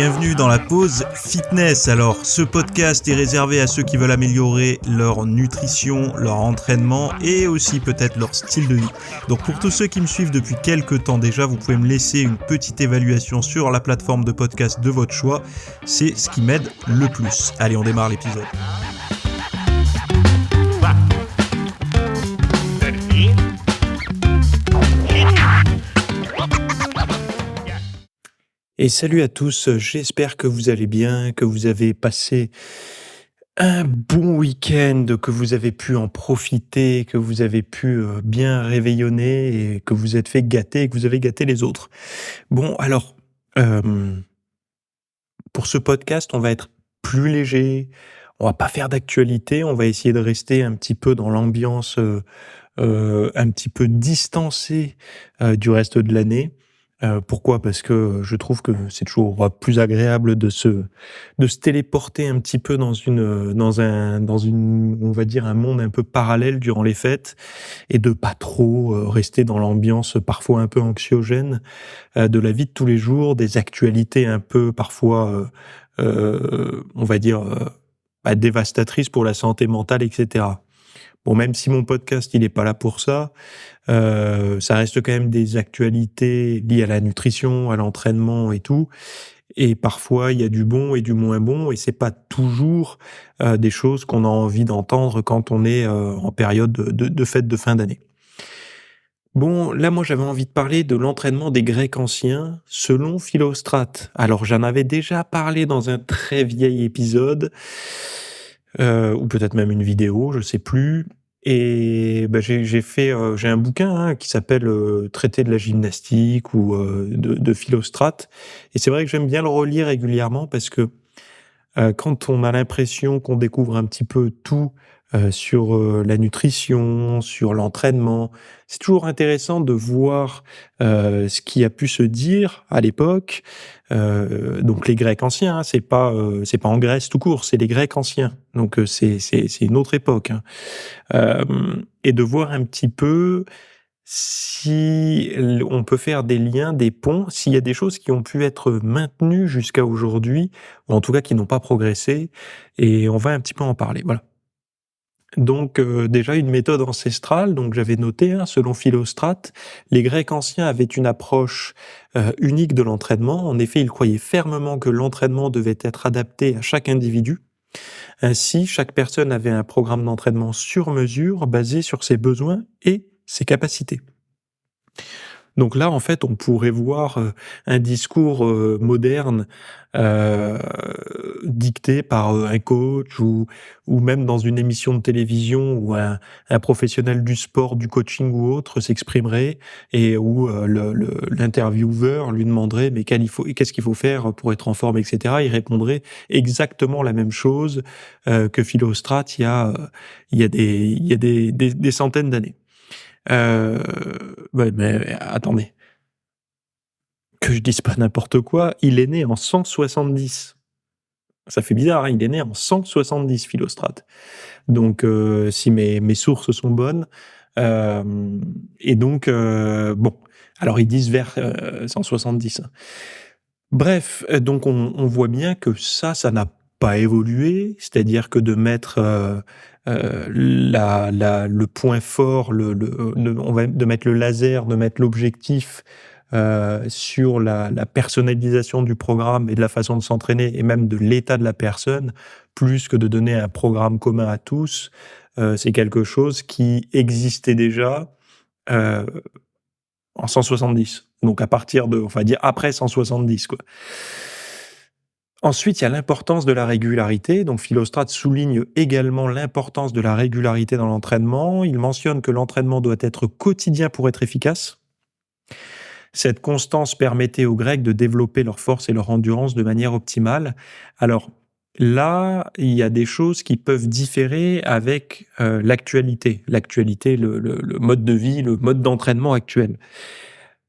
Bienvenue dans la pause fitness. Alors, ce podcast est réservé à ceux qui veulent améliorer leur nutrition, leur entraînement et aussi peut-être leur style de vie. Donc pour tous ceux qui me suivent depuis quelques temps déjà, vous pouvez me laisser une petite évaluation sur la plateforme de podcast de votre choix. C'est ce qui m'aide le plus. Allez, on démarre l'épisode. Et salut à tous, j'espère que vous allez bien, que vous avez passé un bon week-end, que vous avez pu en profiter, que vous avez pu bien réveillonner et que vous êtes fait gâter et que vous avez gâté les autres. Bon, alors, pour ce podcast, on va être plus léger, on va pas faire d'actualité, on va essayer de rester un petit peu dans l'ambiance, un petit peu distancée du reste de l'année. Pourquoi? Parce que je trouve que c'est toujours plus agréable de se téléporter un petit peu dans une on va dire un monde un peu parallèle durant les fêtes et de pas trop rester dans l'ambiance parfois un peu anxiogène de la vie de tous les jours, des actualités un peu parfois on va dire dévastatrices pour la santé mentale, etc. Bon, même si mon podcast il est pas là pour ça, ça reste quand même des actualités liées à la nutrition, à l'entraînement et tout. Et parfois, il y a du bon et du moins bon, et c'est pas toujours des choses qu'on a envie d'entendre quand on est en période de fête de fin d'année. Bon, là, moi, j'avais envie de parler de l'entraînement des Grecs anciens selon Philostrate. Alors, j'en avais déjà parlé dans un très vieil épisode, ou peut-être même une vidéo, je sais plus. Et j'ai un bouquin qui s'appelle Traité de la gymnastique ou de Philostrate. Et c'est vrai que j'aime bien le relire régulièrement parce que quand on a l'impression qu'on découvre un petit peu tout sur la nutrition, sur l'entraînement, c'est toujours intéressant de voir ce qui a pu se dire à l'époque. Donc les Grecs anciens, c'est pas en Grèce tout court, c'est les Grecs anciens. Donc c'est une autre époque. Et de voir un petit peu si on peut faire des liens, des ponts, s'il y a des choses qui ont pu être maintenues jusqu'à aujourd'hui, ou en tout cas qui n'ont pas progressé, et on va un petit peu en parler, voilà. Donc déjà une méthode ancestrale, donc j'avais noté, selon Philostrate, les Grecs anciens avaient une approche unique de l'entraînement. En effet, ils croyaient fermement que l'entraînement devait être adapté à chaque individu. Ainsi, chaque personne avait un programme d'entraînement sur mesure basé sur ses besoins et ses capacités. Donc là, en fait, on pourrait voir un discours moderne euh, dicté par un coach ou même dans une émission de télévision où un professionnel du sport, du coaching ou autre s'exprimerait et où l'intervieweur lui demanderait mais qu'est-ce qu'il faut faire pour être en forme, etc. Il répondrait exactement la même chose que Philostrate il y a des centaines d'années. Ouais, mais attendez, que je dise pas n'importe quoi, il est né en 170. Ça fait bizarre, il est né en 170, Philostrate. Donc, si mes sources sont bonnes, et donc, bon, alors ils disent vers 170. Bref, donc on voit bien que ça n'a pas évolué, c'est-à-dire que de mettre le point fort, de mettre le laser, de mettre l'objectif sur la personnalisation du programme et de la façon de s'entraîner et même de l'état de la personne, plus que de donner un programme commun à tous, c'est quelque chose qui existait déjà en 170. Donc à partir de, on va dire après 170, quoi. Ensuite, il y a l'importance de la régularité. Donc, Philostrate souligne également l'importance de la régularité dans l'entraînement. Il mentionne que l'entraînement doit être quotidien pour être efficace. Cette constance permettait aux Grecs de développer leur force et leur endurance de manière optimale. Alors, là, il y a des choses qui peuvent différer avec l'actualité. L'actualité, le mode de vie, le mode d'entraînement actuel.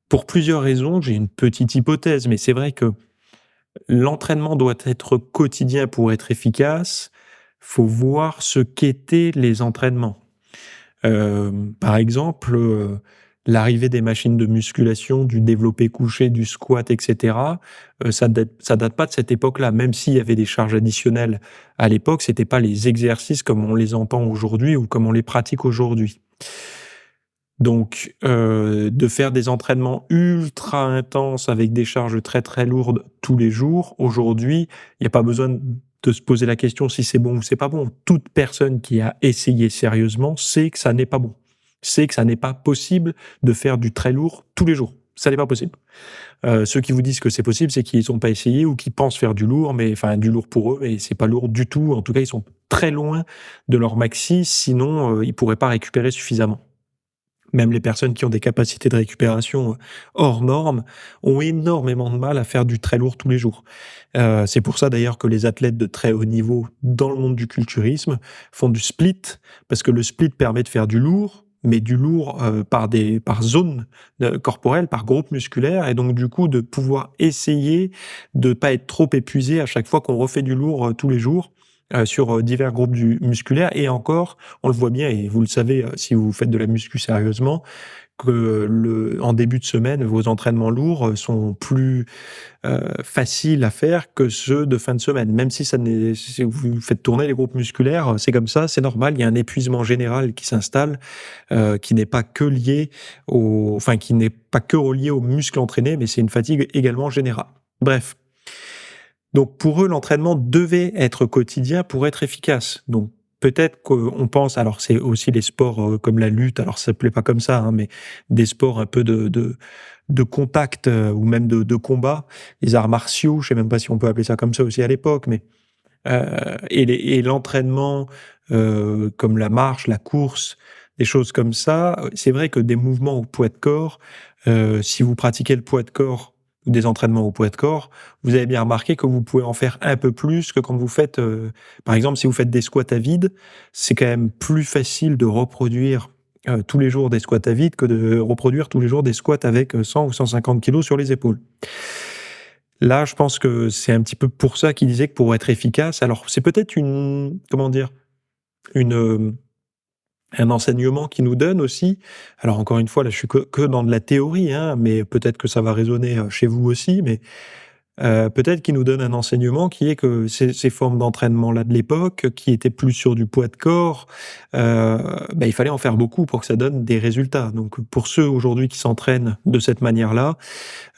Pour plusieurs raisons, j'ai une petite hypothèse, mais c'est vrai que l'entraînement doit être quotidien pour être efficace. Faut voir ce qu'étaient les entraînements. Par exemple, L'arrivée des machines de musculation, du développé couché, du squat et cetera, ça date pas de cette époque-là. Même s'il y avait des charges additionnelles à l'époque, c'était pas les exercices comme on les entend aujourd'hui ou comme on les pratique aujourd'hui. Donc, de faire des entraînements ultra intenses avec des charges très, très lourdes tous les jours, aujourd'hui, il y a pas besoin de se poser la question si c'est bon ou c'est pas bon. Toute personne qui a essayé sérieusement sait que ça n'est pas bon. Sait que ça n'est pas possible de faire du très lourd tous les jours. Ça n'est pas possible. Ceux qui vous disent que c'est possible, c'est qu'ils ont pas essayé ou qui pensent faire du lourd, mais enfin du lourd pour eux, mais c'est pas lourd du tout. En tout cas, ils sont très loin de leur maxi, sinon, ils pourraient pas récupérer suffisamment. Même les personnes qui ont des capacités de récupération hors normes ont énormément de mal à faire du très lourd tous les jours. C'est pour ça d'ailleurs que les athlètes de très haut niveau dans le monde du culturisme font du split, parce que le split permet de faire du lourd, mais du lourd par zone corporelle, par groupe musculaire, et donc du coup de pouvoir essayer de pas être trop épuisé à chaque fois qu'on refait du lourd tous les jours sur divers groupes musculaires. Et encore, on le voit bien, et vous le savez si vous faites de la muscu sérieusement, que en début de semaine, vos entraînements lourds sont plus faciles à faire que ceux de fin de semaine. Même si si vous faites tourner les groupes musculaires, c'est comme ça, c'est normal. Il y a un épuisement général qui s'installe, qui n'est pas que lié qui n'est pas que relié aux muscles entraînés, mais c'est une fatigue également générale. Bref. Donc pour eux, l'entraînement devait être quotidien pour être efficace. Donc peut-être qu'on pense, alors c'est aussi les sports comme la lutte, alors ça s'appelait pas comme ça, hein, mais des sports un peu de contact ou même de combat, les arts martiaux, je sais même pas si on peut appeler ça comme ça aussi à l'époque, mais et l'entraînement comme la marche, la course, des choses comme ça. C'est vrai que des mouvements au poids de corps, si vous pratiquez le poids de corps ou des entraînements au poids de corps, vous avez bien remarqué que vous pouvez en faire un peu plus que quand vous faites, par exemple, si vous faites des squats à vide, c'est quand même plus facile de reproduire tous les jours des squats à vide que de reproduire tous les jours des squats avec 100 ou 150 kilos sur les épaules. Là, je pense que c'est un petit peu pour ça qu'il disait que pour être efficace, alors c'est peut-être comment dire? Une, un enseignement qu'il nous donne aussi. Alors encore une fois, là, je suis que dans de la théorie, hein, mais peut-être que ça va résonner, chez vous aussi, mais peut-être qu'il nous donne un enseignement qui est que ces formes d'entraînement-là de l'époque, qui étaient plus sur du poids de corps, il fallait en faire beaucoup pour que ça donne des résultats. Donc pour ceux aujourd'hui qui s'entraînent de cette manière-là,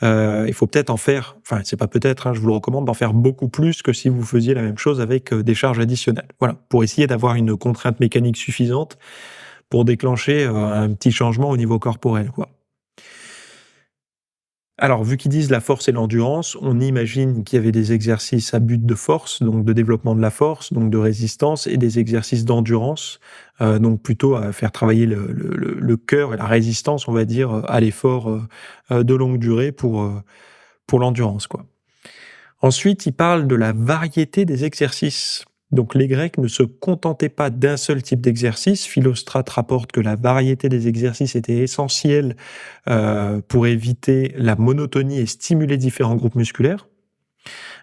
il faut peut-être en faire, enfin c'est pas peut-être, hein, je vous le recommande d'en faire beaucoup plus que si vous faisiez la même chose avec des charges additionnelles. Voilà, pour essayer d'avoir une contrainte mécanique suffisante pour déclencher un petit changement au niveau corporel, quoi. Alors, vu qu'ils disent la force et l'endurance, on imagine qu'il y avait des exercices à but de force, donc de développement de la force, donc de résistance, et des exercices d'endurance, donc plutôt à faire travailler le cœur et la résistance, on va dire, à l'effort de longue durée pour l'endurance, quoi. Ensuite, il parle de la variété des exercices. Donc les Grecs ne se contentaient pas d'un seul type d'exercice. Philostrate rapporte que la variété des exercices était essentielle pour éviter la monotonie et stimuler différents groupes musculaires.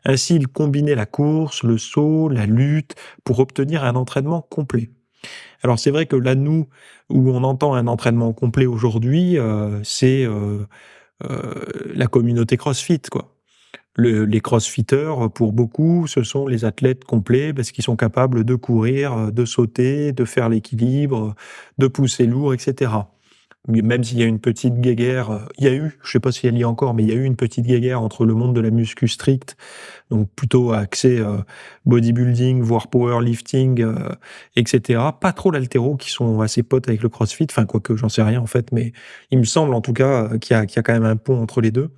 Ainsi, il combinait la course, le saut, la lutte pour obtenir un entraînement complet. Alors c'est vrai que là, nous, où on entend un entraînement complet aujourd'hui, c'est la communauté CrossFit, quoi. Les crossfitters, pour beaucoup, ce sont les athlètes complets parce qu'ils sont capables de courir, de sauter, de faire l'équilibre, de pousser lourd, et cetera. Mais même s'il y a une petite guéguerre, il y a eu, je sais pas si elle y est encore, mais il y a eu une petite guéguerre entre le monde de la muscu stricte, donc plutôt axé bodybuilding, voire powerlifting, et cetera. Pas trop l'haltéro, qui sont assez potes avec le CrossFit, enfin quoique j'en sais rien en fait, mais il me semble en tout cas qu'il y a quand même un pont entre les deux.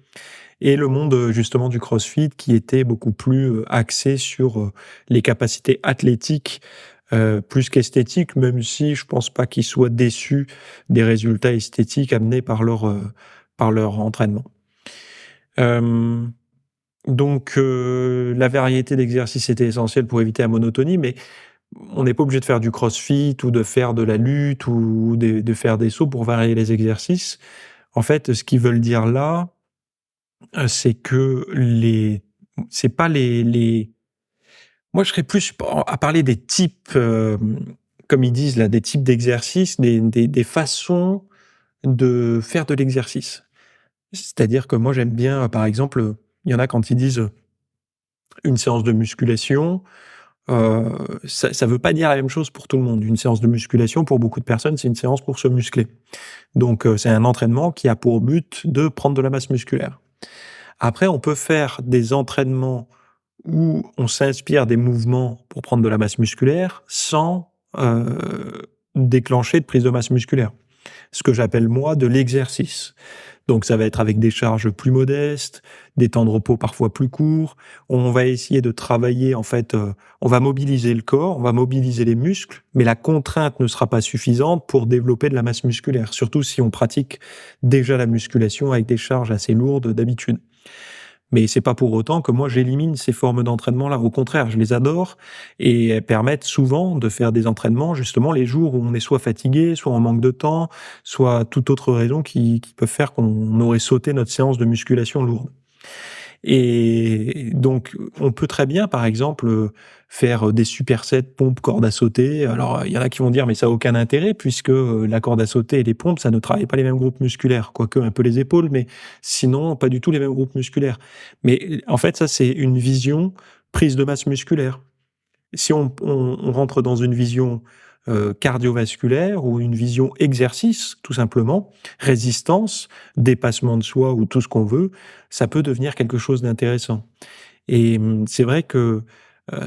Et le monde justement du CrossFit qui était beaucoup plus axé sur les capacités athlétiques plus qu'esthétiques, même si je pense pas qu'ils soient déçus des résultats esthétiques amenés par leur entraînement. Hem, donc la variété d'exercices était essentielle pour éviter la monotonie, mais on n'est pas obligé de faire du CrossFit ou de faire de la lutte ou de faire des sauts pour varier les exercices. En fait, ce qu'ils veulent dire là, c'est que c'est pas les moi, je serais plus à parler des types, comme ils disent là, des types d'exercices, des façons, de faire de l'exercice. C'est-à-dire que moi, j'aime bien, par exemple, il y en a quand ils disent, une séance de musculation, heu, ça veut pas dire la même chose pour tout le monde. Une séance de musculation, pour beaucoup de personnes, c'est une séance pour se muscler. Donc, c'est un entraînement qui a pour but de prendre de la masse musculaire. Après, on peut faire des entraînements où on s'inspire des mouvements pour prendre de la masse musculaire sans, déclencher de prise de masse musculaire. Ce que j'appelle moi de l'exercice. Donc ça va être avec des charges plus modestes, des temps de repos parfois plus courts. On va essayer de travailler en fait, on va mobiliser le corps, on va mobiliser les muscles, mais la contrainte ne sera pas suffisante pour développer de la masse musculaire, surtout si on pratique déjà la musculation avec des charges assez lourdes d'habitude. Mais c'est pas pour autant que moi j'élimine ces formes d'entraînement-là. Au contraire, je les adore et elles permettent souvent de faire des entraînements justement les jours où on est soit fatigué, soit en manque de temps, soit toute autre raison qui peuvent faire qu'on aurait sauté notre séance de musculation lourde. Et donc, on peut très bien, par exemple, faire des supersets pompes corde à sauter. Alors, il y en a qui vont dire: «Mais ça a aucun intérêt puisque, la corde à sauter et les pompes, ça ne travaille pas les mêmes groupes musculaires». Quoique un peu les épaules, mais sinon pas du tout les mêmes groupes musculaires. Mais, en fait, ça, c'est une vision prise de masse musculaire. Si on rentre dans une vision, cardiovasculaire ou une vision exercice, tout simplement, résistance, dépassement de soi ou tout ce qu'on veut, ça peut devenir quelque chose d'intéressant. Et c'est vrai que,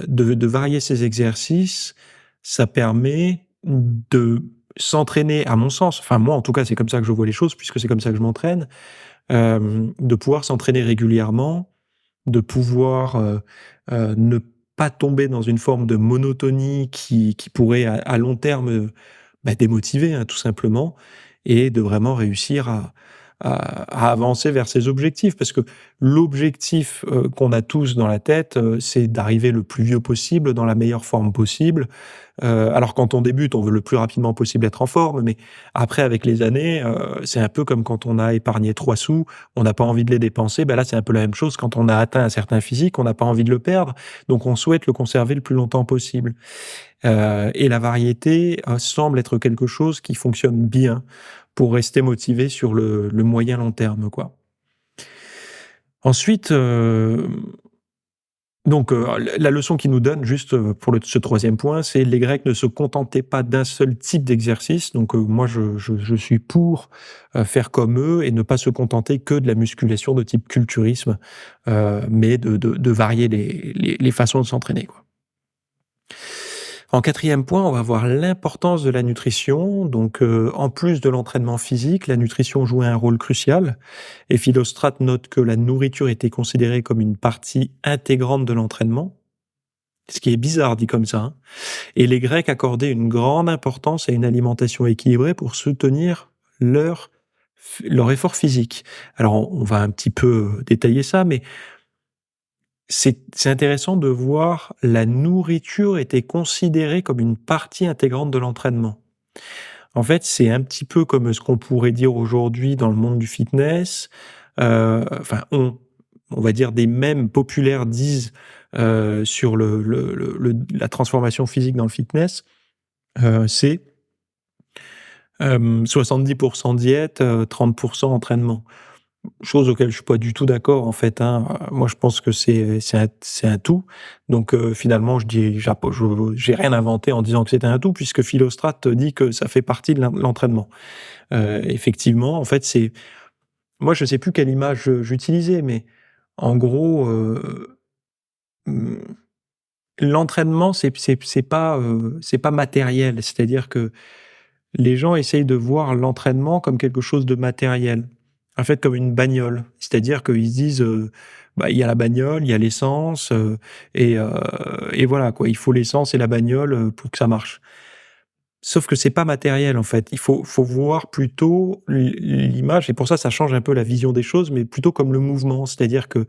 de varier ces exercices, ça permet de s'entraîner, à mon sens, enfin moi en tout cas, c'est comme ça que je vois les choses puisque c'est comme ça que je m'entraîne, de pouvoir s'entraîner régulièrement, de pouvoir, ne pas tomber dans une forme de monotonie qui pourrait à long terme, démotiver, hein, tout simplement et de vraiment réussir à avancer vers ses objectifs. Parce que l'objectif, qu'on a tous dans la tête, c'est d'arriver le plus vieux possible, dans la meilleure forme possible. Alors quand on débute, on veut le plus rapidement possible être en forme, mais après avec les années, c'est un peu comme quand on a épargné 3 sous, on n'a pas envie de les dépenser. Là, c'est un peu la même chose quand on a atteint un certain physique, on n'a pas envie de le perdre, donc on souhaite le conserver le plus longtemps possible. Et la variété, semble être quelque chose qui fonctionne bien pour rester motivé sur le moyen long terme, quoi. Ensuite, donc, la leçon qu'il nous donne juste, pour ce troisième point, c'est: «Les Grecs ne se contentaient pas d'un seul type d'exercice». Donc, moi je suis pour, faire comme eux et ne pas se contenter que de la musculation de type culturisme, mais de varier les façons de s'entraîner, quoi. En quatrième point, on va voir l'importance de la nutrition. Donc, en plus de l'entraînement physique, la nutrition jouait un rôle crucial et Philostrate note que la nourriture était considérée comme une partie intégrante de l'entraînement, ce qui est bizarre dit comme ça, hein. Et les Grecs accordaient une grande importance à une alimentation équilibrée pour soutenir leur effort physique. Alors on va un petit peu détailler ça, mais c'est intéressant de voir la nourriture était considérée comme une partie intégrante de l'entraînement. En fait, c'est un petit peu comme ce qu'on pourrait dire aujourd'hui dans le monde du fitness, enfin on va dire des mèmes populaires disent, sur la transformation physique dans le fitness, c'est, 70 diète, 30 entraînement. Chose auquel je suis pas du tout d'accord en fait, hein. Moi je pense que c'est un tout. Donc finalement je dis j'ai rien inventé en disant que c'était un tout puisque Philostrate dit que ça fait partie de l'entraînement. Effectivement, en fait, moi je sais plus quelle image, j'utilisais, mais en gros, mmh, l'entraînement c'est pas matériel. C'est-à-dire que les gens essayent de voir l'entraînement comme quelque chose de matériel. En fait, comme une bagnole. C'est-à-dire qu'ils se disent, il y a la bagnole, il y a l'essence, et voilà quoi. Il faut l'essence et la bagnole, pour que ça marche. Sauf que c'est pas matériel, en fait. Il faut voir plutôt l'image et pour ça, ça change un peu la vision des choses, mais plutôt comme le mouvement. C'est-à-dire que,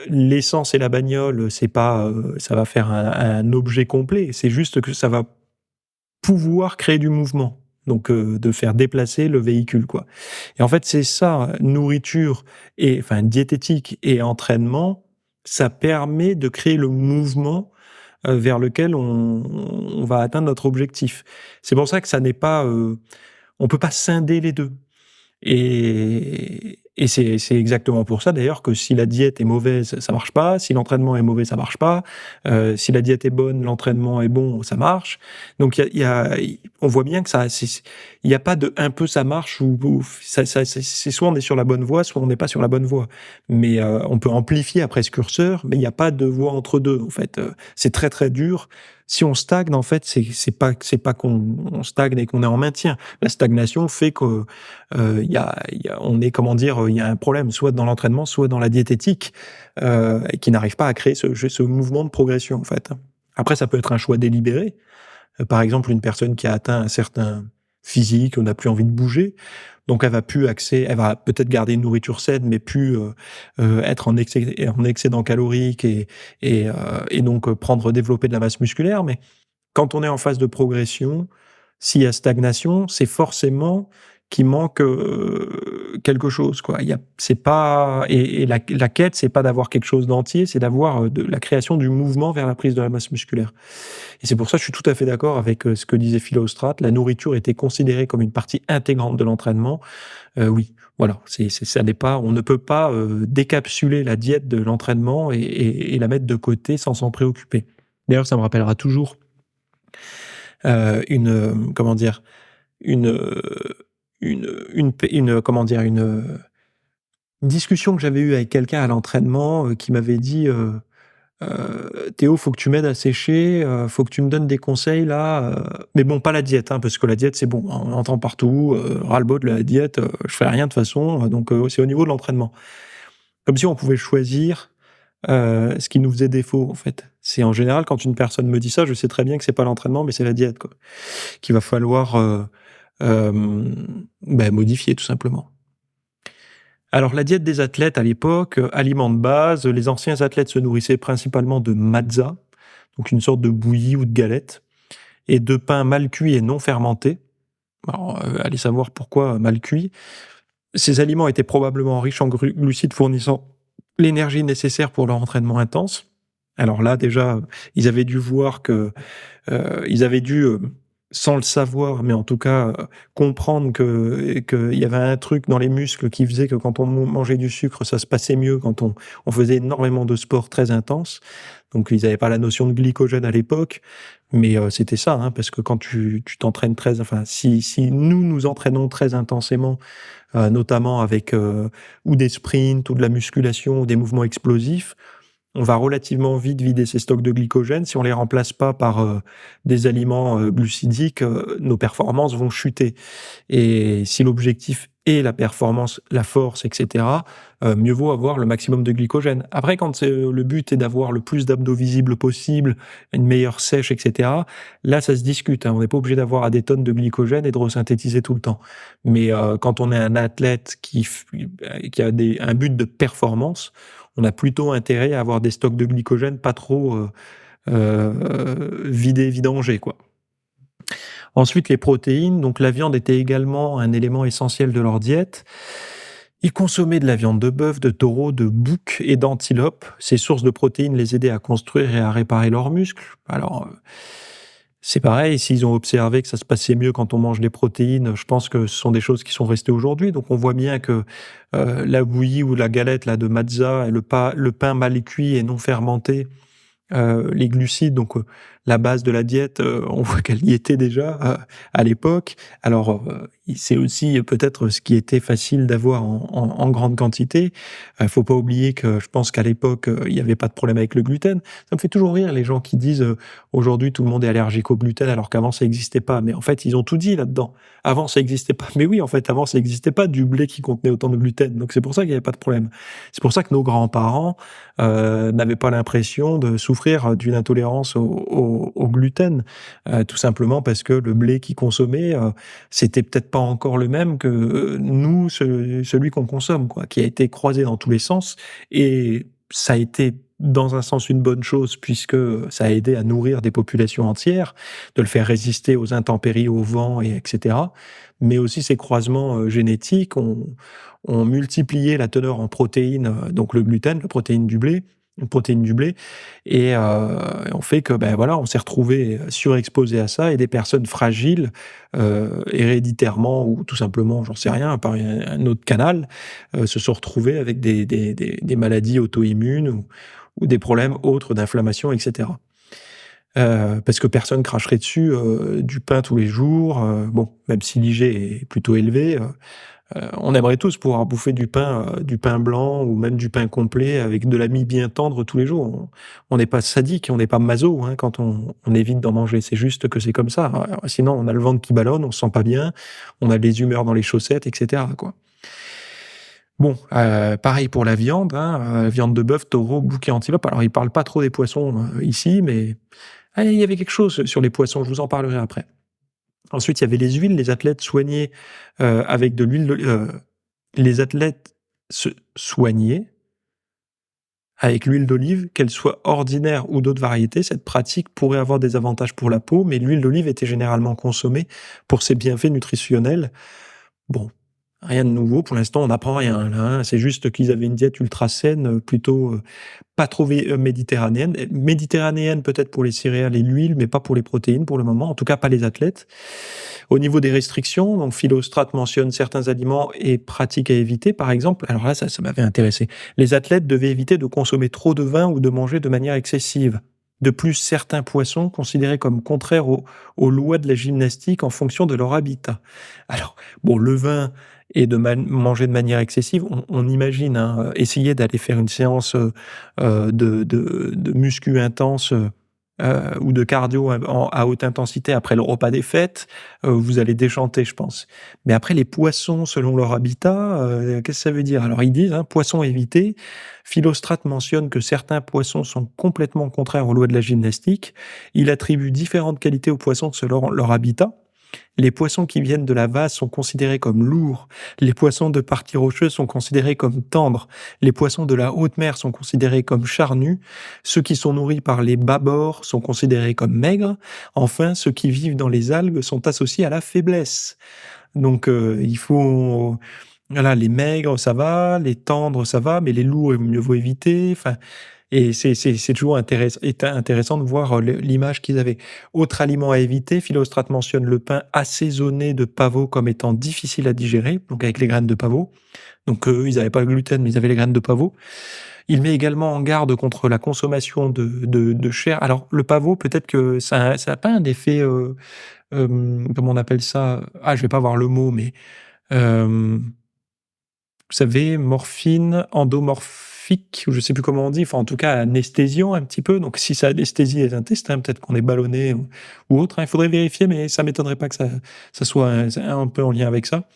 l'essence et la bagnole, c'est pas, ça va faire un objet complet. C'est juste que ça va pouvoir créer du mouvement, donc de faire déplacer le véhicule, quoi. Et en fait, c'est ça, nourriture et enfin diététique et entraînement, ça permet de créer le mouvement, vers lequel on va atteindre notre objectif. C'est pour ça que ça n'est pas, on peut pas scinder les 2. Et c'est exactement pour ça d'ailleurs que si la diète est mauvaise, ça marche pas, si l'entraînement est mauvais, ça marche pas, si la diète est bonne, l'entraînement est bon, ça marche. Donc on voit bien que il y a pas de un peu ça marche ou ça c'est soit on est sur la bonne voie, soit on n'est pas sur la bonne voie. Mais on peut amplifier après ce curseur, mais il y a pas de voie entre deux en fait. C'est très, très dur. Si on stagne en fait, c'est pas qu'on stagne et qu'on est en maintien. La stagnation fait que on est, comment dire, il y a un problème, soit dans l'entraînement, soit dans la diététique, et qui n'arrive pas à créer ce mouvement de progression, en fait. Après, ça peut être un choix délibéré. Par exemple, une personne qui a atteint un certain physique, on n'a plus envie de bouger, donc elle va peut-être garder une nourriture saine, mais plus être en excédent calorique et donc développer de la masse musculaire. Mais quand on est en phase de progression, s'il y a stagnation, c'est forcément qu'il manque, quelque chose, quoi. Il y a c'est pas et la quête, c'est pas d'avoir quelque chose d'entier, c'est d'avoir, de la création du mouvement vers la prise de la masse musculaire. Et c'est pour ça que je suis tout à fait d'accord avec, ce que disait Philostrate. La nourriture était considérée comme une partie intégrante de l'entraînement. Oui, voilà, ça n'est pas on ne peut pas, décapsuler la diète de l'entraînement et la mettre de côté sans s'en préoccuper. D'ailleurs, ça me rappellera toujours comment dire? Une, comment dire? Une discussion que j'avais eue avec quelqu'un à l'entraînement, qui m'avait dit, «Théo, faut que tu m'aides à sécher, faut que tu me donnes des conseils là, mais bon, pas la diète, hein, parce que la diète, c'est bon, hein, on entend partout, ras-le-bol de la diète, je fais rien de toute façon, donc c'est au niveau de l'entraînement». Comme si on pouvait choisir, ce qui nous faisait défaut, en fait. C'est en général quand une personne me dit ça, je sais très bien que c'est pas l'entraînement, mais c'est la diète, quoi. Qu'il va falloir, modifier tout simplement. Alors la diète des athlètes à l'époque, aliments de base, les anciens athlètes se nourrissaient principalement de matzah, donc une sorte de bouillie ou de galette, et de pain mal cuit et non fermenté. Alors, allez savoir pourquoi mal cuit. Ces aliments étaient probablement riches en glucides fournissant l'énergie nécessaire pour leur entraînement intense. Alors là, déjà, ils avaient dû voir que, ils avaient dû, sans le savoir, mais en tout cas, comprendre qu'il y avait un truc dans les muscles qui faisait que quand on mangeait du sucre, ça se passait mieux quand on faisait énormément de sport très intense. Donc ils n'avaient pas la notion de glycogène à l'époque, mais c'était ça, hein, parce que quand tu t'entraînes si nous nous entraînons très intensément, notamment avec, ou des sprints ou de la musculation ou des mouvements explosifs, on va relativement vite vider ces stocks de glycogène. Si on les remplace pas par, des aliments, glucidiques, nos performances vont chuter. Et si l'objectif est la performance, la force, et cetera, mieux vaut avoir le maximum de glycogène. Après, quand le but est d'avoir le plus d'abdos visibles possible, une meilleure sèche, et cetera, là, ça se discute, hein. On n'est pas obligé d'avoir à des tonnes de glycogène et de resynthétiser tout le temps. Mais, quand on est un athlète qui a un but de performance, on a plutôt intérêt à avoir des stocks de glycogène pas trop, vidangés, quoi. Ensuite, les protéines. Donc, la viande était également un élément essentiel de leur diète. Ils consommaient de la viande de bœuf, de taureau, de bouc et d'antilope. Ces sources de protéines les aidaient à construire et à réparer leurs muscles. Alors, c'est pareil, s'ils ont observé que ça se passait mieux quand on mange des protéines, je pense que ce sont des choses qui sont restées aujourd'hui. Donc, on voit bien que la bouillie ou la galette là, de matzah, et le pain mal cuit et non fermenté, les glucides, donc la base de la diète, on voit qu'elle y était déjà, à l'époque. Alors, c'est aussi peut-être ce qui était facile d'avoir en grande quantité. Faut pas oublier que je pense qu'à l'époque, il y avait pas de problème avec le gluten. Ça me fait toujours rire les gens qui disent, aujourd'hui tout le monde est allergique au gluten alors qu'avant ça existait pas. Mais en fait, ils ont tout dit là-dedans. Avant ça existait pas. Mais oui, en fait, avant ça existait pas du blé qui contenait autant de gluten. Donc c'est pour ça qu'il y avait pas de problème. C'est pour ça que nos grands-parents, n'avaient pas l'impression de souffrir d'une intolérance au gluten, tout simplement parce que le blé qu'ils consommaient, c'était peut-être pas encore le même que nous, celui qu'on consomme, quoi, qui a été croisé dans tous les sens. Et ça a été dans un sens une bonne chose puisque ça a aidé à nourrir des populations entières, de le faire résister aux intempéries, au vent, et etc. Mais aussi ces croisements génétiques ont multiplié la teneur en protéines, donc le gluten, la protéine du blé, une protéine du blé et on fait que, ben, voilà, on s'est retrouvés surexposés à ça et des personnes fragiles, héréditairement ou tout simplement, j'en sais rien, par un autre canal, se sont retrouvées avec des maladies auto-immunes ou des problèmes autres d'inflammation et cetera. Parce que personne cracherait dessus, du pain tous les jours, bon, même si l'IG est plutôt élevé, on aimerait tous pouvoir bouffer du pain blanc ou même du pain complet avec de la mie bien tendre tous les jours. On n'est pas sadique, on n'est pas maso, hein, quand on évite d'en manger. C'est juste que c'est comme ça. Sinon, on a le ventre qui ballonne, on se sent pas bien, on a les humeurs dans les chaussettes, et cetera, quoi. Bon, pareil pour la viande, hein, viande de bœuf, taureau, bouc et antilope. Alors, ils parlent pas trop des poissons, ici, mais il y avait quelque chose sur les poissons, je vous en parlerai après. Ensuite, il y avait les huiles, les athlètes soignaient, avec de l'huile de les athlètes se soignaient avec l'huile d'olive, qu'elle soit ordinaire ou d'autres variétés. Cette pratique pourrait avoir des avantages pour la peau, mais l'huile d'olive était généralement consommée pour ses bienfaits nutritionnels. Bon, rien de nouveau pour l'instant, on n'apprend rien là, hein. C'est juste qu'ils avaient une diète ultra saine, plutôt, pas trop méditerranéenne. Méditerranéenne peut-être pour les céréales et l'huile, mais pas pour les protéines pour le moment, en tout cas pas les athlètes. Au niveau des restrictions, donc Philostrate mentionne certains aliments et pratiques à éviter. Par exemple, alors là, ça m'avait intéressé. Les athlètes devaient éviter de consommer trop de vin ou de manger de manière excessive. De plus, certains poissons considérés comme contraires aux lois de la gymnastique en fonction de leur habitat. Alors, bon, le vin et de manger de manière excessive, on imagine, hein, essayer d'aller faire une séance de muscu intense ou de cardio à haute intensité après le repas des fêtes, vous allez déchanter, je pense. Mais après, les poissons, selon leur habitat, qu'est-ce que ça veut dire? Alors, ils disent, hein, poissons évités. Philostrate mentionne que certains poissons sont complètement contraires aux lois de la gymnastique. Il attribue différentes qualités aux poissons selon leur habitat. Les poissons qui viennent de la vase sont considérés comme lourds. Les poissons de parties rocheuses sont considérés comme tendres. Les poissons de la haute mer sont considérés comme charnus. Ceux qui sont nourris par les bâbords sont considérés comme maigres. Enfin, ceux qui vivent dans les algues sont associés à la faiblesse. Donc, il faut, voilà, les maigres, ça va, les tendres, ça va, mais les lourds, mieux vaut éviter. Enfin, et c'est toujours intéressant de voir l'image qu'ils avaient. Autre aliment à éviter, Philostrate mentionne le pain assaisonné de pavot comme étant difficile à digérer, donc avec les graines de pavot. Donc eux, ils n'avaient pas le gluten, mais ils avaient les graines de pavot. Il met également en garde contre la consommation de chair. Alors le pavot, peut-être que ça a pas un effet, comment on appelle ça? Ah, je vais pas avoir le mot, mais vous savez, morphine endomorphique, ou je sais plus comment on dit, enfin en tout cas anesthésiant un petit peu. Donc si ça anesthésie les intestins, peut-être qu'on est ballonné ou autre, hein. Il faudrait vérifier, mais ça m'étonnerait pas que ça soit un peu en lien avec ça.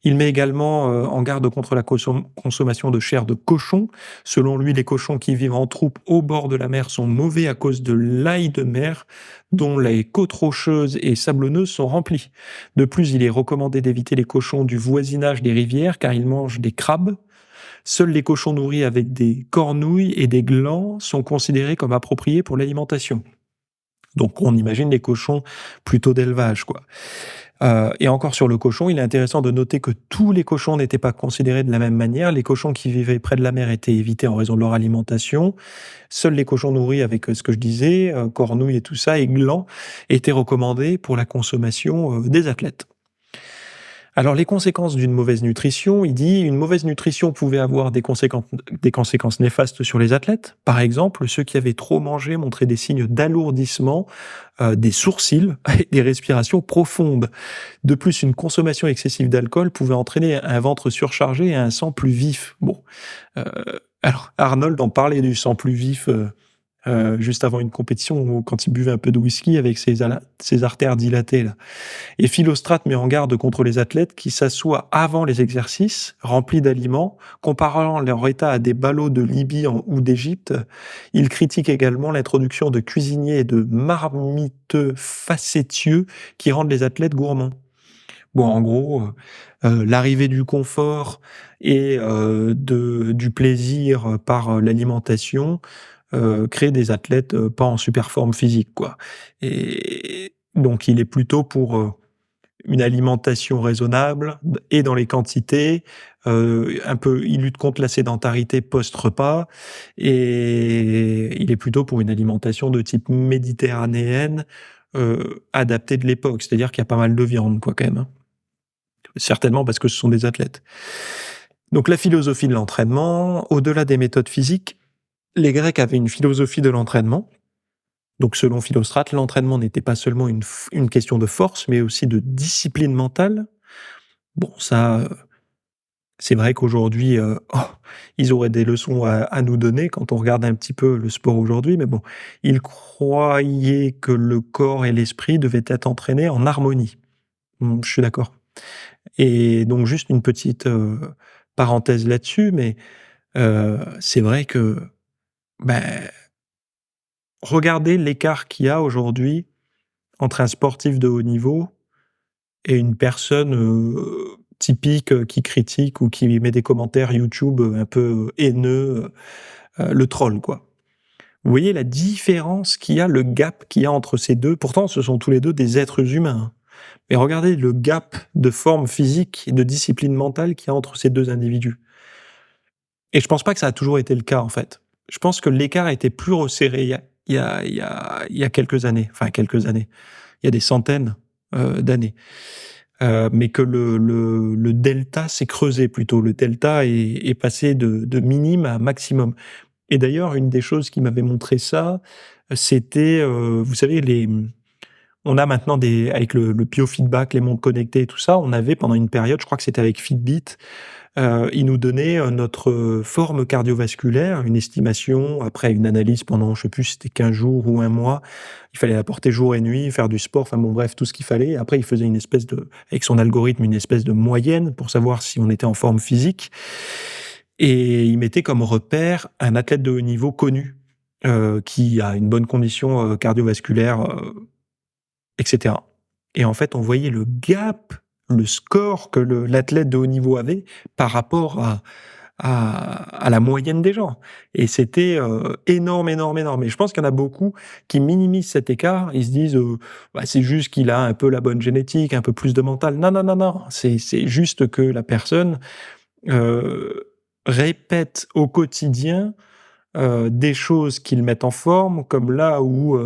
Il met également en garde contre la consommation de chair de cochon. Selon lui, les cochons qui vivent en troupe au bord de la mer sont mauvais à cause de l'ail de mer, dont les côtes rocheuses et sablonneuses sont remplies. De plus, il est recommandé d'éviter les cochons du voisinage des rivières, car ils mangent des crabes. Seuls les cochons nourris avec des cornouilles et des glands sont considérés comme appropriés pour l'alimentation. Donc on imagine les cochons plutôt d'élevage, quoi. Et encore sur le cochon, il est intéressant de noter que tous les cochons n'étaient pas considérés de la même manière. Les cochons qui vivaient près de la mer étaient évités en raison de leur alimentation. Seuls les cochons nourris avec ce que je disais, cornouilles et tout ça, et glands, étaient recommandés pour la consommation des athlètes. Alors les conséquences d'une mauvaise nutrition, il dit une mauvaise nutrition pouvait avoir des conséquences néfastes sur les athlètes. Par exemple, ceux qui avaient trop mangé montraient des signes d'alourdissement, des sourcils et des respirations profondes. De plus, une consommation excessive d'alcool pouvait entraîner un ventre surchargé et un sang plus vif. Bon, euh, alors Arnold en parlait du sang plus vif juste avant une compétition, ou quand il buvait un peu de whisky avec ses artères dilatées là. Et Philostrate met en garde contre les athlètes qui s'assoient avant les exercices, remplis d'aliments, comparant leur état à des ballots de Libye ou d'Égypte. Il critique également l'introduction de cuisiniers et de marmiteux facétieux qui rendent les athlètes gourmands. Bon, en gros, l'arrivée du confort et du plaisir par l'alimentation crée des athlètes pas en super forme physique, quoi. Et donc il est plutôt pour une alimentation raisonnable et dans les quantités, un peu il lutte contre la sédentarité post-repas et il est plutôt pour une alimentation de type méditerranéenne, adaptée de l'époque. C'est-à-dire qu'il y a pas mal de viande quoi, quand même, hein. Certainement parce que ce sont des athlètes. Donc la philosophie de l'entraînement, au-delà des méthodes physiques, les Grecs avaient une philosophie de l'entraînement. Donc selon Philostrate, l'entraînement n'était pas seulement une question de force, mais aussi de discipline mentale. Bon, ça, c'est vrai qu'aujourd'hui, ils auraient des leçons à nous donner quand on regarde un petit peu le sport aujourd'hui, mais bon, ils croyaient que le corps et l'esprit devaient être entraînés en harmonie. Je suis d'accord. Et donc juste une petite, parenthèse là-dessus, mais c'est vrai que, ben, regardez l'écart qu'il y a aujourd'hui entre un sportif de haut niveau et une personne, typique, qui critique ou qui met des commentaires YouTube, un peu haineux, le troll, quoi. Vous voyez la différence qu'il y a, le gap qu'il y a entre ces 2? Pourtant, ce sont tous les 2 des êtres humains, hein. Mais regardez le gap de forme physique et de discipline mentale qu'il y a entre ces 2 individus. Et je pense pas que ça a toujours été le cas, en fait. Je pense que l'écart a été plus resserré il y a quelques années, enfin quelques années, il y a des centaines, d'années. Mais que le delta s'est creusé plutôt. Le delta est passé de minime à maximum. Et d'ailleurs, une des choses qui m'avait montré ça, c'était, vous savez, on a maintenant avec le biofeedback, les montres connectées et tout ça, on avait pendant une période, je crois que c'était avec Fitbit, ils nous donnaient, notre forme cardiovasculaire, une estimation après une analyse pendant, je sais plus si c'était 15 jours ou 1 mois. Il fallait la porter jour et nuit, faire du sport, enfin bon bref, tout ce qu'il fallait. Après, il faisait une espèce de avec son algorithme, une espèce de moyenne pour savoir si on était en forme physique et il mettait comme repère un athlète de haut niveau connu, qui a une bonne condition, cardiovasculaire, et cetera. Et en fait, on voyait le gap, le score que l'athlète de haut niveau avait par rapport à la moyenne des gens. Et c'était, énorme, énorme, énorme. Et je pense qu'il y en a beaucoup qui minimisent cet écart. Ils se disent, «Bah, c'est juste qu'il a un peu la bonne génétique, un peu plus de mental». Non, non, non, non, c'est juste que la personne, répète au quotidien des choses qui le mettent en forme, comme là où,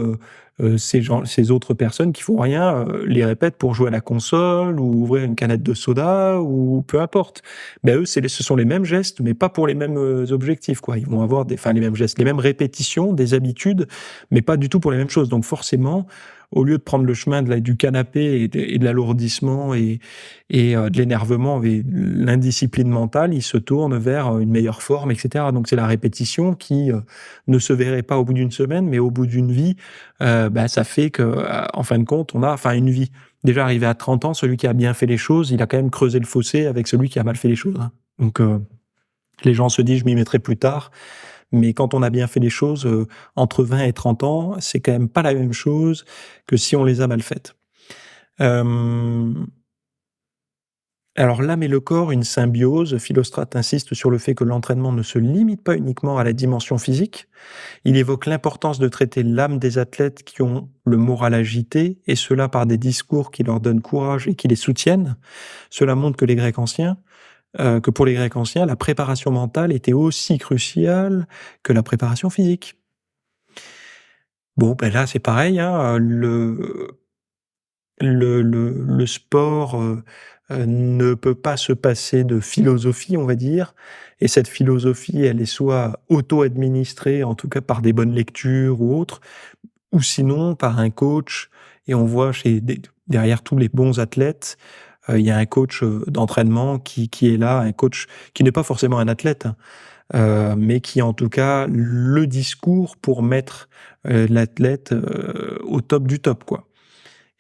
ces autres personnes qui font rien, les répètent pour jouer à la console ou ouvrir une canette de soda ou peu importe. Ben eux, ce sont les mêmes gestes, mais pas pour les mêmes, objectifs, quoi. Ils vont avoir les mêmes gestes, les mêmes répétitions, des habitudes, mais pas du tout pour les mêmes choses. Donc forcément, au lieu de prendre le chemin du canapé et de l'alourdissement et de l'énervement et l'indiscipline mentale, ils se tournent vers, une meilleure forme et cetera. Donc c'est la répétition qui, ne se verrait pas au bout d'une semaine, mais au bout d'une vie, ça fait que, en fin de compte, on a enfin une vie. Déjà arrivé à 30 ans, celui qui a bien fait les choses, il a quand même creusé le fossé avec celui qui a mal fait les choses, hein. Donc les gens se disent: «Je m'y mettrai plus tard», mais quand on a bien fait les choses, entre 20 et 30 ans, c'est quand même pas la même chose que si on les a mal faites. Hem Alors l'âme et le corps, une symbiose. Philostrate insiste sur le fait que l'entraînement ne se limite pas uniquement à la dimension physique. Il évoque l'importance de traiter l'âme des athlètes qui ont le moral agité, et cela par des discours qui leur donnent courage et qui les soutiennent. Cela montre que pour les Grecs anciens, la préparation mentale était aussi cruciale que la préparation physique. Bon, ben là c'est pareil, hein, le sport, ne peut pas se passer de philosophie, on va dire, et cette philosophie, elle est soit auto-administrée, en tout cas par des bonnes lectures ou autres, ou sinon par un coach. Et on voit derrière tous les bons athlètes, il y a un coach, d'entraînement qui est là, un coach qui n'est pas forcément un athlète, hein, mais qui a en tout cas le discours pour mettre, l'athlète, au top du top, quoi.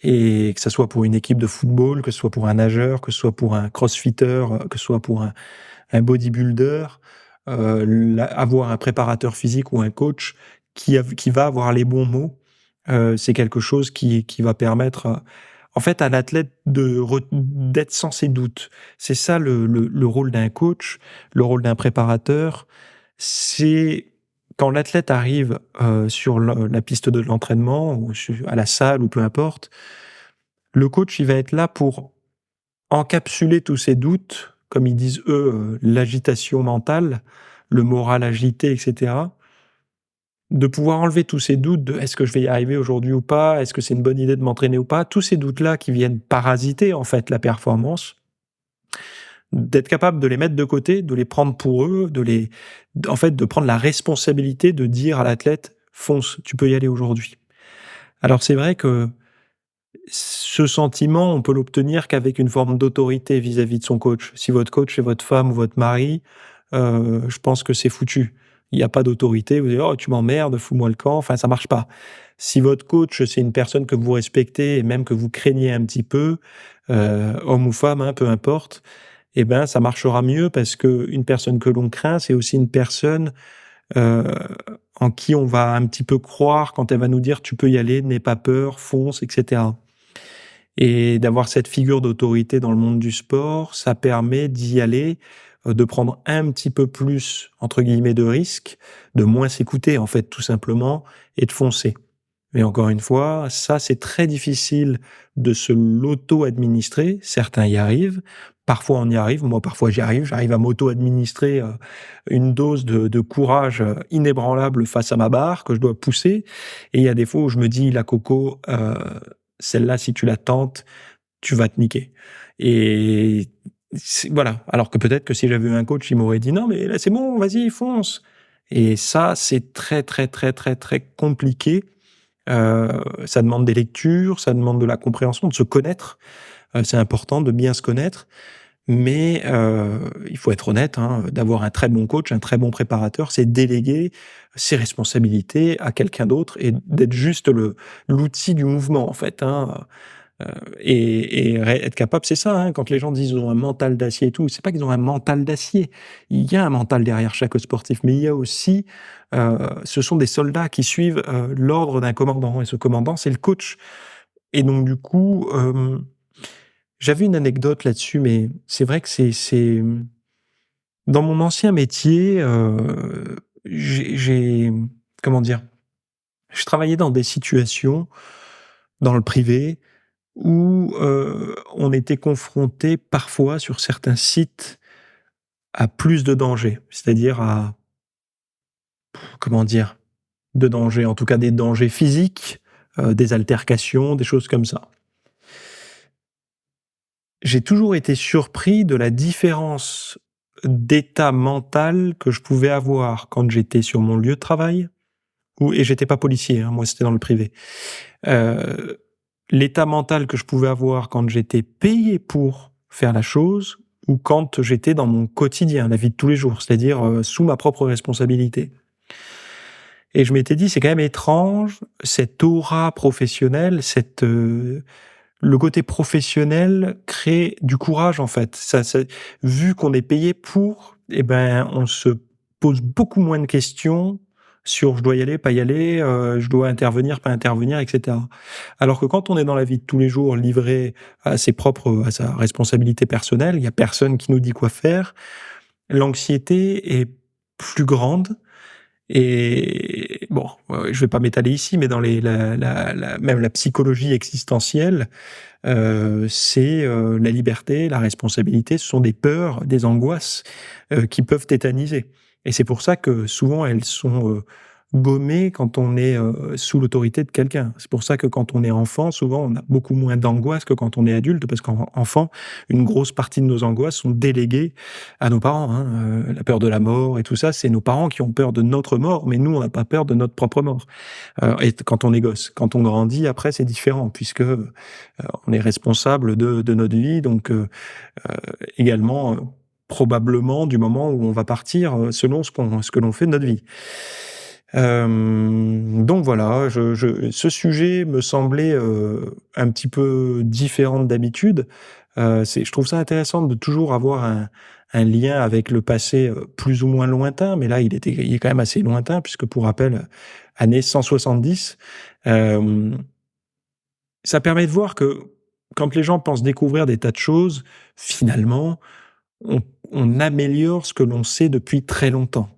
Et que ça soit pour une équipe de football, que ce soit pour un nageur, que ce soit pour un crossfitter, que ce soit pour un bodybuilder, avoir un préparateur physique ou un coach qui va avoir les bons mots, c'est quelque chose qui va permettre, en fait, à l'athlète d'être sans ses doutes. C'est ça le rôle d'un coach, le rôle d'un préparateur. C'est quand l'athlète arrive, sur la piste de l'entraînement ou à la salle ou peu importe, Le coach, il va être là pour encapsuler tous ces doutes, comme ils disent eux, l'agitation mentale, le moral agité et cetera. De pouvoir enlever tous ces doutes de: «Est-ce que je vais y arriver aujourd'hui ou pas? Est-ce que c'est une bonne idée de m'entraîner ou pas?» Tous ces doutes-là qui viennent parasiter, en fait, la performance, d'être capable de les mettre de côté, de les prendre pour eux, en fait, de prendre la responsabilité de dire à l'athlète: «Fonce, tu peux y aller aujourd'hui». Alors c'est vrai que ce sentiment, on peut l'obtenir qu'avec une forme d'autorité vis-à-vis de son coach. Si votre coach est votre femme ou votre mari, je pense que c'est foutu. Il y a pas d'autorité, vous dites: «Oh, tu m'emmerdes, fous-moi le camp», enfin ça marche pas. Si votre coach, c'est une personne que vous respectez et même que vous craignez un petit peu, homme ou femme, hein, peu importe, et ben, ça marchera mieux parce qu'une personne que l'on craint, c'est aussi une personne, heu, en qui on va un petit peu croire quand elle va nous dire: «Tu peux y aller, n'aie pas peur, fonce» et cetera. Et d'avoir cette figure d'autorité dans le monde du sport, ça permet d'y aller, de prendre un petit peu plus, entre guillemets, «de risques», de moins s'écouter, en fait, tout simplement, et de foncer. Mais encore une fois, ça, c'est très difficile de se l'auto-administrer. Certains y arrivent, parfois on y arrive. Moi, parfois j'arrive à m'auto-administrer, une dose de courage, inébranlable face à ma barre que je dois pousser, et il y a des fois où je me dis: «La coco, celle-là, si tu la tentes, tu vas te niquer», et voilà. Alors que peut-être que si j'avais eu un coach, il m'aurait dit: «Non, mais là, c'est bon, vas-y, fonce», et ça, c'est très, très, très, très, très compliqué. Ça demande des lectures, ça demande de la compréhension, de se connaître. C'est important de bien se connaître, mais il faut être honnête, hein, d'avoir un très bon coach, un très bon préparateur, c'est déléguer ses responsabilités à quelqu'un d'autre et d'être juste l'outil du mouvement, en fait, hein. Être capable, c'est ça, hein, quand les gens disent: «Ils ont un mental d'acier» et tout, c'est pas qu'ils ont un mental d'acier. Il y a un mental derrière chaque sportif, mais il y a aussi, ce sont des soldats qui suivent, l'ordre d'un commandant, et ce commandant, c'est le coach, et donc du coup, j'avais une anecdote là-dessus, mais c'est vrai que dans mon ancien métier, comment dire? Je travaillais dans des situations, dans le privé, où, on était confronté parfois sur certains sites à plus de dangers. C'est-à-dire à, comment dire? De dangers, en tout cas des dangers physiques, des altercations, des choses comme ça. J'ai toujours été surpris de la différence d'état mental que je pouvais avoir quand j'étais sur mon lieu de travail, et j'étais pas policier, hein, moi c'était dans le privé. Heu, L'état mental que je pouvais avoir quand j'étais payé pour faire la chose, ou quand j'étais dans mon quotidien, la vie de tous les jours, c'est-à-dire, sous ma propre responsabilité, et je m'étais dit: «C'est quand même étrange, cette aura professionnelle, le côté professionnel crée du courage, en fait. Vu qu'on est payé pour, eh ben, on se pose beaucoup moins de questions sur: «Je dois y aller, pas y aller, je dois intervenir, pas intervenir» et cetera. Alors que quand on est dans la vie de tous les jours, livré à sa responsabilité personnelle, il y a personne qui nous dit quoi faire, l'anxiété est plus grande. Et bon, je vais pas m'étaler ici, mais dans même la psychologie existentielle, c'est, la liberté, la responsabilité, ce sont des peurs, des angoisses, qui peuvent tétaniser, et c'est pour ça que souvent elles sont, gommées quand on est, sous l'autorité de quelqu'un. C'est pour ça que quand on est enfant, souvent on a beaucoup moins d'angoisse que quand on est adulte, parce qu'enfant, une grosse partie de nos angoisses sont déléguées à nos parents, hein. La peur de la mort et tout ça, c'est nos parents qui ont peur de notre mort, mais nous on n'a pas peur de notre propre mort. Et quand on est gosse. Quand on grandit, après, c'est différent puisque, on est responsable de notre vie, donc également, probablement du moment où on va partir, selon ce que l'on fait de notre vie. Donc voilà, ce sujet me semblait, un petit peu différent d'habitude. Je trouve ça intéressant de toujours avoir un lien avec le passé, plus ou moins lointain, mais là, il est quand même assez lointain puisque, pour rappel, année 170. Hem, Ça permet de voir que quand les gens pensent découvrir des tas de choses, finalement, on on améliore ce que l'on sait depuis très longtemps.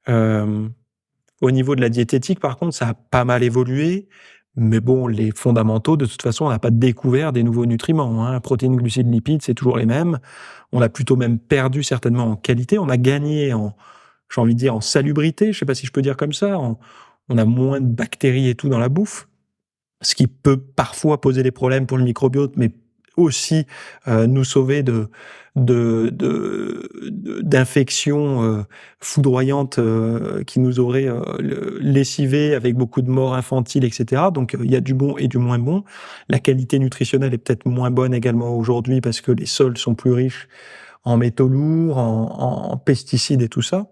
Hem Au niveau de la diététique, par contre, ça a pas mal évolué, Mais bon, les fondamentaux, de toute façon, on n'a pas découvert des nouveaux nutriments, hein. Protéines, glucides, lipides, c'est toujours les mêmes. On a plutôt même perdu certainement en qualité. On a gagné en, j'ai envie de dire, en salubrité, je sais pas si je peux dire comme ça. On a moins de bactéries et tout dans la bouffe, ce qui peut parfois poser des problèmes pour le microbiote, mais aussi nous sauver d'infections foudroyantes qui nous auraient lessivés avec beaucoup de morts infantiles, etc. Donc il y a du bon et du moins bon. La qualité nutritionnelle est peut-être moins bonne également aujourd'hui parce que les sols sont plus riches en métaux lourds, en pesticides et tout ça.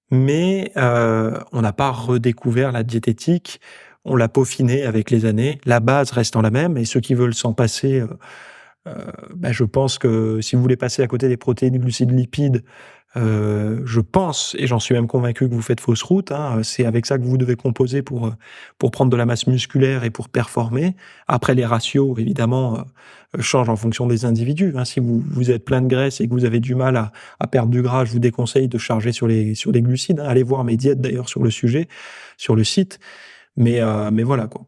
Mais on n'a pas redécouvert la diététique, on l'a peaufinée avec les années, la base restant la même, et ceux qui veulent s'en passer, je pense que si vous voulez passer à côté des protéines, glucides, lipides, je pense, et j'en suis même convaincu, que vous faites fausse route, hein. C'est avec ça que vous devez composer pour prendre de la masse musculaire et pour performer. Après, les ratios, évidemment, changent en fonction des individus, hein. Si vous êtes plein de graisse et que vous avez du mal à perdre du gras, je vous déconseille de charger sur les glucides, hein. Allez voir mes diètes d'ailleurs sur le sujet, sur le site. Mais voilà, quoi.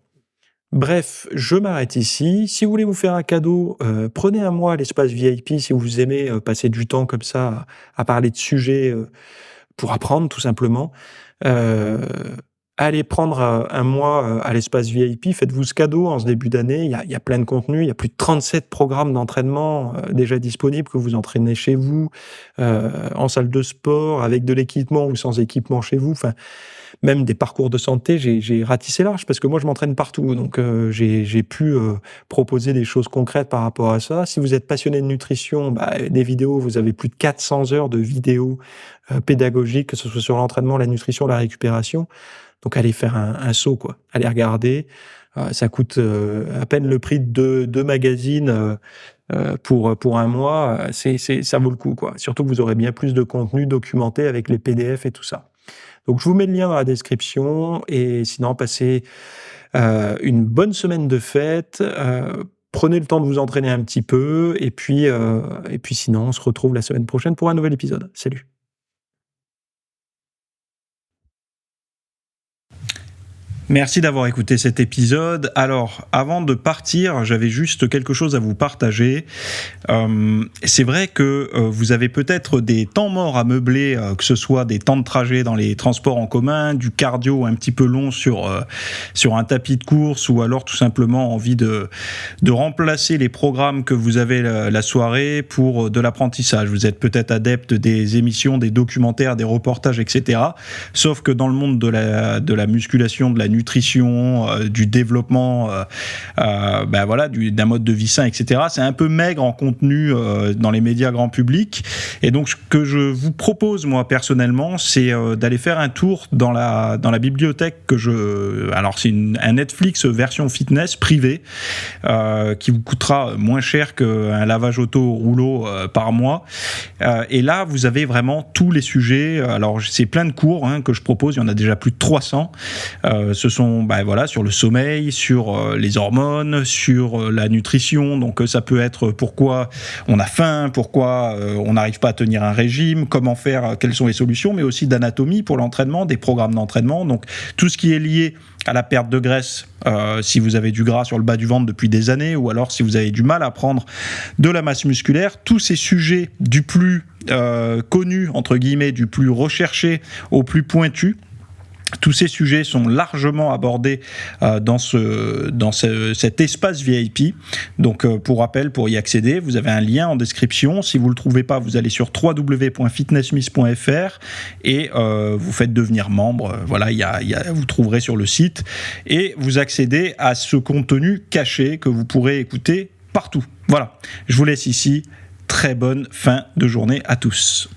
Bref, je m'arrête ici. Si vous voulez vous faire un cadeau, prenez un mois à l'espace VIP si vous aimez passer du temps comme ça à parler de sujets pour apprendre tout simplement. Heu, Allez prendre un mois à l'espace VIP, faites-vous ce cadeau en ce début d'année. Il y a plein de contenus, il y a plus de 37 programmes d'entraînement déjà disponibles, que vous entraînez chez vous, en salle de sport, avec de l'équipement ou sans équipement chez vous. Enfin, même des parcours de santé, j'ai ratissé large parce que moi je m'entraîne partout, donc j'ai pu proposer des choses concrètes par rapport à ça. Si vous êtes passionné de nutrition, des vidéos, vous avez plus de 400 heures de vidéos pédagogiques, que ce soit sur l'entraînement, la nutrition, la récupération. Donc allez faire un saut, quoi. Allez regarder. Ça coûte à peine le prix de deux magazines pour un mois. Ça vaut le coup, quoi. Surtout que vous aurez bien plus de contenu documenté avec les PDF et tout ça. Donc je vous mets le lien dans la description, et sinon passez une bonne semaine de fête. Prenez le temps de vous entraîner un petit peu, et puis sinon on se retrouve la semaine prochaine pour un nouvel épisode. Salut. Merci d'avoir écouté cet épisode. Alors, avant de partir, j'avais juste quelque chose à vous partager. C'est vrai que vous avez peut-être des temps morts à meubler, que ce soit des temps de trajet dans les transports en commun, du cardio un petit peu long sur un tapis de course, ou alors tout simplement envie de remplacer les programmes que vous avez la soirée pour de l'apprentissage. Vous êtes peut-être adepte des émissions, des documentaires, des reportages, etc. Sauf que dans le monde de la musculation, de la nutrition, du développement, d'un mode de vie sain, etc. C'est un peu maigre en contenu dans les médias grand public. Et donc, ce que je vous propose, moi, personnellement, c'est d'aller faire un tour dans la bibliothèque alors, c'est un Netflix version fitness privée qui vous coûtera moins cher qu'un lavage auto au rouleau par mois. Et là, vous avez vraiment tous les sujets. Alors, c'est plein de cours que je propose. Il y en a déjà plus de 300. Ce sont sur le sommeil, sur les hormones, sur la nutrition. Donc ça peut être pourquoi on a faim, pourquoi on n'arrive pas à tenir un régime, comment faire, quelles sont les solutions, mais aussi d'anatomie pour l'entraînement, des programmes d'entraînement. Donc tout ce qui est lié à la perte de graisse, si vous avez du gras sur le bas du ventre depuis des années, ou alors si vous avez du mal à prendre de la masse musculaire, tous ces sujets du plus connu, entre guillemets, du plus recherché au plus pointu, tous ces sujets sont largement abordés dans cet espace VIP. Donc, pour rappel, pour y accéder, vous avez un lien en description. Si vous ne le trouvez pas, vous allez sur www.fitnessmiss.fr et vous faites devenir membre. Voilà, vous trouverez sur le site, et vous accédez à ce contenu caché que vous pourrez écouter partout. Voilà, je vous laisse ici. Très bonne fin de journée à tous.